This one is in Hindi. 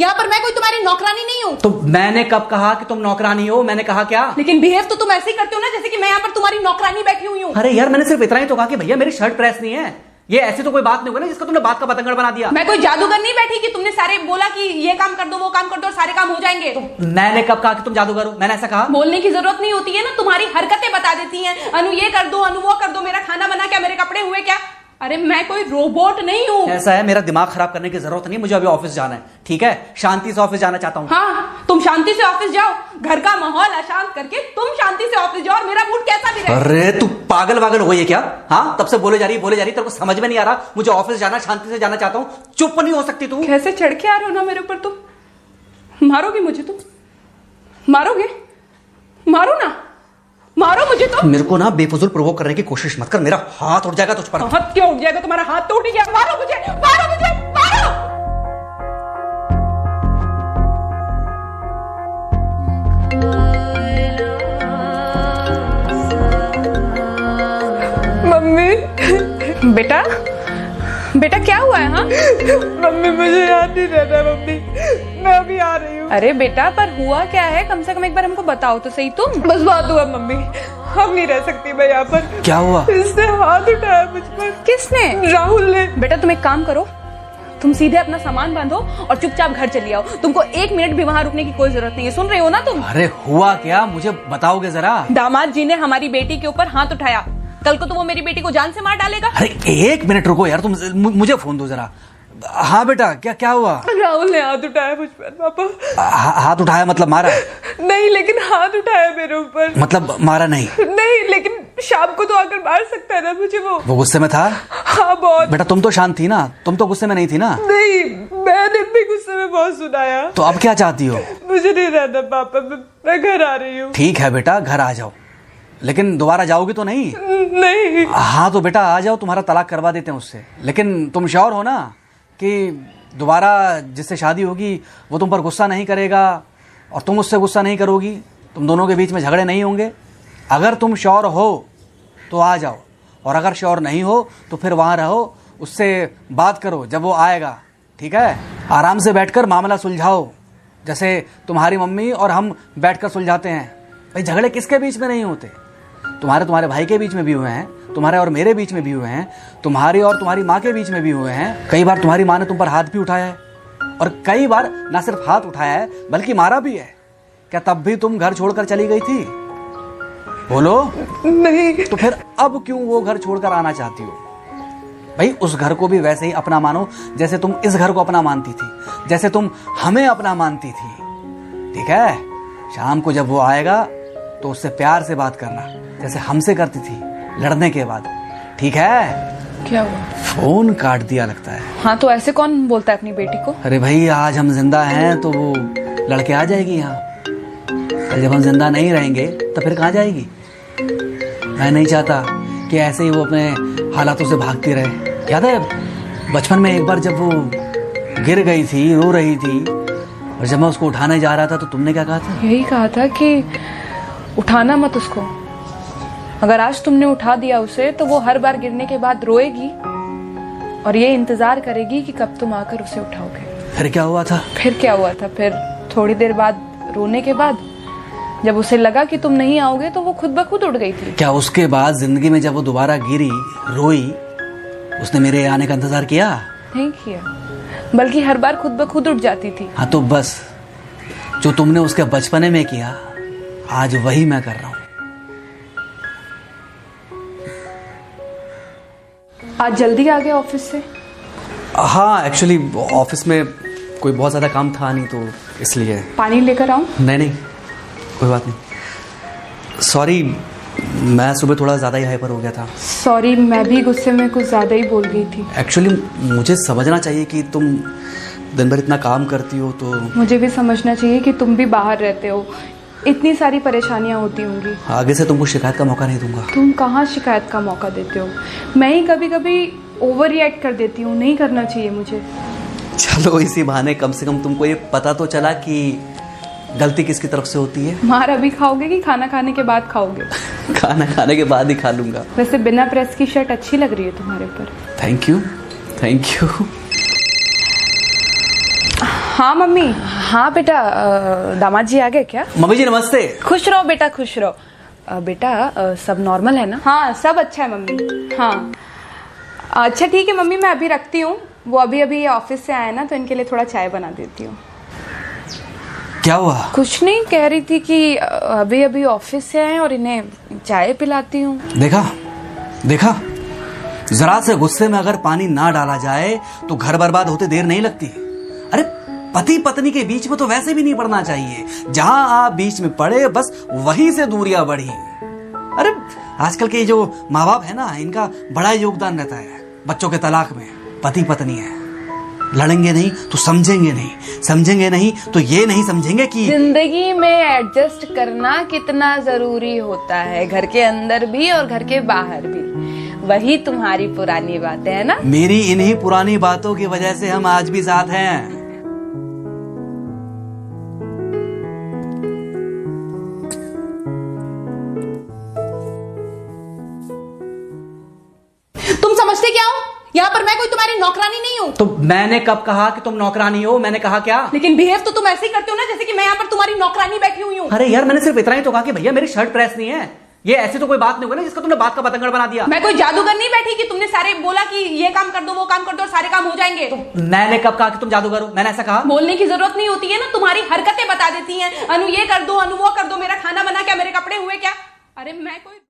यहाँ पर मैं कोई तुम्हारी नौकरानी नहीं हूँ। तो मैंने कब कहा कि तुम नौकरानी हो? मैंने कहा क्या? लेकिन बिहेव तो तुम ऐसे ही करते हो ना जैसे कि मैं यहाँ पर तुम्हारी नौकरानी बैठी हुई हूँ। अरे यार मैंने सिर्फ इतना ही तो कहा कि भैया मेरी शर्ट प्रेस नहीं है। ये ऐसी तो कोई बात नहीं होगी ना जिसका तुमने बात का बतंगड़ बना दिया। मैं कोई जादूगर नहीं बैठी कि तुमने सारे बोला कि ये काम कर दो वो काम कर दो और सारे काम हो जाएंगे। मैंने कब कहा कि तुम जादूगर हो? मैंने ऐसा कहा? बोलने की जरूरत नहीं होती है ना, तुम्हारी हरकतें बता देती हैं। अनु ये कर दो, अनु वो कर दो, मेरा खाना बना क्या, मेरे कपड़े हुए क्या। अरे मैं कोई रोबोट नहीं हूँ। ऐसा है, मेरा दिमाग खराब करने की जरूरत नहीं, मुझे अभी ऑफिस जाना है। ठीक है, शांति से ऑफिस जाना चाहता हूँ। हाँ तुम शांति से ऑफिस जाओ, घर का माहौल अशांत करके तुम शांति से ऑफिस जाओ और मेरा मूड कैसा भी रहे। अरे तू पागल वागल हो गई है क्या? हाँ तब से बोले जा रही तेरे को समझ में नहीं आ रहा? मुझे ऑफिस जाना, शांति से जाना चाहता हूँ। चुप नहीं हो सकती तू? कैसे चढ़ के आ रहे हो ना मेरे ऊपर तुम। मारोगे मुझे? तुम मारोगे? मारो ना, मारो मुझे। तो मेरे को ना बेफजूल प्रोवोक करने की कोशिश मत कर, मेरा हाथ उठ जाएगा तुझ पर। हाथ क्यों उठ जाएगा? तुम्हारा हाथ तो उठ गया। मारो मुझे, मारो मुझे, मारो। मम्मी। बेटा बेटा क्या हुआ है? हाँ मम्मी मुझे याद नहीं रहता मम्मी, मैं अभी आ रही हूँ। अरे बेटा पर हुआ क्या है? कम से कम एक बार हमको बताओ तो सही। तुम बस बात हुआ मम्मी, हम नहीं रह सकती मैं यहाँ पर। क्या हुआ? इसने हाथ उठाया मुझ पर। किसने? राहुल ने। बेटा तुम एक काम करो, तुम सीधे अपना सामान बांधो और चुपचाप घर चली आओ। तुमको 1 मिनट भी वहाँ रुकने की कोई जरूरत नहीं है। सुन रहे हो ना तुम? अरे हुआ क्या, मुझे बताओगे जरा। दामाद जी ने हमारी बेटी के ऊपर हाथ उठाया। कल को तो वो मेरी बेटी को जान से मार डालेगा। अरे 1 मिनट रुको यार, तुम मुझे फोन दो जरा। हाँ बेटा क्या हुआ? राहुल ने हाथ उठाया मुझ पर पापा। हाथ उठाया मतलब मारा? नहीं लेकिन हाथ उठाया मेरे ऊपर। मतलब मारा नहीं? नहीं लेकिन शाम को तो आकर मार सकता है ना मुझे। वो गुस्से में था? हाँ बहुत। बेटा तुम तो शांत थी ना, तुम तो गुस्से में नहीं थी ना? नहीं मैंने भी गुस्से में बहुत सुनाया। तो अब क्या चाहती हो? मुझे नहीं रहना पापा, मैं घर आ रही हूँ। ठीक है बेटा घर आ जाओ, लेकिन दोबारा जाओगी तो नहीं? नहीं। हाँ तो बेटा आ जाओ, तुम्हारा तलाक करवा देते हैं उससे। लेकिन तुम श्योर हो ना कि दोबारा जिससे शादी होगी वो तुम पर गुस्सा नहीं करेगा और तुम उससे गुस्सा नहीं करोगी, तुम दोनों के बीच में झगड़े नहीं होंगे? अगर तुम श्योर हो तो आ जाओ, और अगर श्योर नहीं हो तो फिर वहाँ रहो, उससे बात करो जब वो आएगा। ठीक है, आराम से बैठकर मामला सुलझाओ, जैसे तुम्हारी मम्मी और हम बैठकर सुलझाते हैं। भाई झगड़े किसके बीच में नहीं होते? तुम्हारे भाई के बीच में भी हुए हैं, तुम्हारे और मेरे बीच में भी हुए हैं, तुम्हारी और तुम्हारी माँ के बीच में भी हुए हैं। कई बार तुम्हारी माँ ने तुम पर हाथ भी उठाया है, और कई बार ना सिर्फ हाथ उठाया है बल्कि मारा भी है। क्या तब भी तुम घर छोड़कर चली गई थी? बोलो। नहीं। तो फिर अब क्यों वो घर छोड़कर आना चाहती हो? भाई उस घर को भी वैसे ही अपना मानो जैसे तुम इस घर को अपना मानती थी, जैसे तुम हमें अपना मानती थी। ठीक है, शाम को जब वो आएगा तो उससे प्यार से बात करना जैसे हमसे करती थी लड़ने के बाद। ठीक है? क्या हुआ? फोन काट दिया लगता है। हाँ तो ऐसे कौन बोलता है अपनी बेटी को? अरे भाई आज हम जिंदा हैं तो वो लड़के आ जाएगी यहाँ, जब हम जिंदा नहीं रहेंगे तो फिर कहाँ जाएगी? मैं नहीं चाहता कि ऐसे ही वो अपने हालातों से भागती रहे। याद है बचपन में एक बार जब वो गिर गई थी, रो रही थी, और जब मैं उसको उठाने जा रहा था तो तुमने क्या कहा था? यही कहा था कि उठाना मत उसको। अगर आज तुमने उठा दिया उसे तो वो हर बार गिरने के बाद रोएगी और ये इंतजार करेगी कि कब तुम आकर उसे उठाओगे। फिर क्या हुआ था? फिर क्या हुआ था? फिर थोड़ी देर बाद रोने के बाद जब उसे लगा कि तुम नहीं आओगे तो वो खुद ब खुद उठ गई थी। क्या उसके बाद जिंदगी में जब वो दोबारा गिरी, रोई, उसने मेरे आने का इंतजार किया? नहीं किया, बल्कि हर बार खुद ब खुद उठ जाती थी। हाँ तो बस जो तुमने उसके बचपने में किया आज वही मैं कर रहा हूँ। आज जल्दी आ गए ऑफिस से? हाँ एक्चुअली ऑफिस में कोई बहुत ज़्यादा काम था नहीं तो इसलिए। पानी लेकर आऊं? नहीं कोई बात नहीं। सॉरी, मैं सुबह थोड़ा ज़्यादा ही हाइपर हो गया था। सॉरी, मैं भी गुस्से में कुछ ज़्यादा ही बोल गई थी। एक्चुअली मुझे समझना चाहिए कि तुम दिन भर इतना काम करती हो तो। मुझे भी समझना चाहिए कि तुम भी बाहर रहते हो, इतनी सारी परेशानियां होती होंगी। आगे से तुमको शिकायत का मौका नहीं दूंगा। तुम कहाँ शिकायत का मौका देते हो? मैं ही कभी कभी ओवर रिएक्ट कर देती हूँ, नहीं करना चाहिए मुझे। चलो इसी बहाने कम से कम तुमको ये पता तो चला कि गलती किसकी तरफ से होती है। मार अभी खाओगे कि खाना खाने के बाद खाओगे? खाना खाने के बाद ही खा लूंगा। वैसे बिना प्रेस की शर्ट अच्छी लग रही है तुम्हारे ऊपर। Thank you. हाँ मम्मी। हाँ बेटा, दामाद जी आ गए क्या? मम्मी जी नमस्ते। खुश रहो बेटा, खुश रहो। बेटा सब नॉर्मल है ना? हाँ सब अच्छा है मम्मी। हाँ अच्छा ठीक है मम्मी, मैं अभी रखती हूँ। वो अभी ऑफिस से आए ना, तो इनके लिए थोड़ा चाय बना देती हूँ। क्या हुआ? कुछ नहीं, कह रही थी कि अभी ऑफिस से आए और इन्हें चाय पिलाती हूँ। देखा, जरा से गुस्से में अगर पानी ना डाला जाए तो घर बर्बाद होते देर नहीं लगती। अरे पति पत्नी के बीच में तो वैसे भी नहीं पड़ना चाहिए। जहां आप बीच में पड़े बस वहीं से दूरियां बढ़ी। अरे आजकल के जो माँ बाप है ना, इनका बड़ा योगदान रहता है बच्चों के तलाक में। पति पत्नी है, लड़ेंगे नहीं तो समझेंगे नहीं, समझेंगे नहीं तो ये नहीं समझेंगे कि जिंदगी में एडजस्ट करना कितना जरूरी होता है, घर के अंदर भी और घर के बाहर भी। वही तुम्हारी पुरानी बातें है ना। मेरी इन्हीं पुरानी बातों की वजह से हम आज भी साथ हैं। तुम समझते क्या हो? यहाँ पर मैं कोई तुम्हारी नौकरानी नहीं हूँ। तो मैंने कब कहा कि तुम नौकरानी हो? मैंने कहा क्या? लेकिन बिहेव तो तुम ऐसे ही करते हो ना, जैसे कि मैं यहाँ पर तुम्हारी नौकरानी बैठी हुई हूँ। अरे यार, मैंने सिर्फ इतना ही तो कहा कि भैया मेरी शर्ट प्रेस नहीं है। ये ऐसी तो कोई बात नहीं हुई ना जिसका तुमने बात का बतंगड़ बना दिया। मैं कोई जादूगर नहीं बैठी कि तुमने सारे बोला कि ये काम कर दो वो काम कर दो और सारे काम हो जाएंगे। मैंने कब कहा कि तुम जादूगर हो? मैंने ऐसा कहा? बोलने की जरूरत नहीं होती है ना, तुम्हारी हरकतें बता देती हैं। अनु ये कर दो, अनु वो कर दो, मेरा खाना बना क्या, मेरे कपड़े हुए क्या। अरे मैं कोई